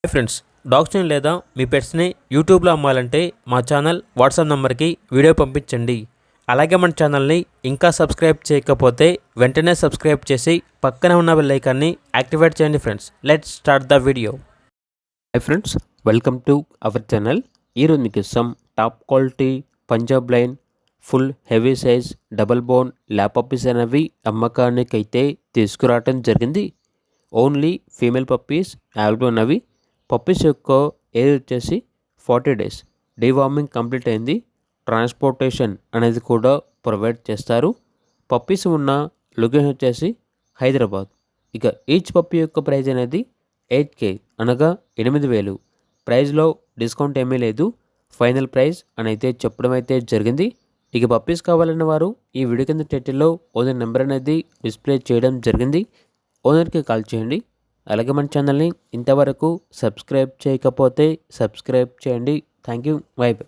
Hi friends, డాగ్స్ని లేదా మీ పెట్స్ని యూట్యూబ్లో అమ్మాలంటే మా ఛానల్ వాట్సాప్ నెంబర్కి వీడియో పంపించండి. అలాగే మన ఛానల్ని ఇంకా సబ్స్క్రైబ్ చేయకపోతే వెంటనే సబ్స్క్రైబ్ చేసి పక్కనే ఉన్న బెల్ ఐకాన్ని యాక్టివేట్ చేయండి. Friends, let's start the video. Hi friends, welcome to our channel. ఈరోజు మీకు some top quality Punjab line full heavy size double bone lap puppies అనేవి అమ్మకానికి అయితే తీసుకురావడం జరిగింది. ఓన్లీ ఫీమేల్ పప్పీస్ అవైలబుల్ ఉన్నవి. పప్పీస్ యొక్క ఏజ్ వచ్చేసి 40 days. డీవార్మింగ్ కంప్లీట్ అయింది. ట్రాన్స్పోర్టేషన్ అనేది కూడా ప్రొవైడ్ చేస్తారు. పప్పీస్ ఉన్న లొకేషన్ వచ్చేసి హైదరాబాద్. ఇక ఈచ్ పప్పీ యొక్క ప్రైజ్ అనేది 8K అనగా 8,000. ప్రైజ్లో డిస్కౌంట్ ఏమీ లేదు. ఫైనల్ ప్రైస్ అని అయితే చెప్పడం అయితే జరిగింది. ఇక పప్పీస్ కావాలన్న వారు ఈ వీడియో కింద టైటిల్లో ఓనర్ నెంబర్ అనేది డిస్ప్లే చేయడం జరిగింది. ఓనర్కి కాల్ చేయండి. అలాగే మన ఛానల్ని ఇంతవరకు సబ్స్క్రైబ్ చేయకపోతే సబ్స్క్రైబ్ చేయండి. Thank you. By by.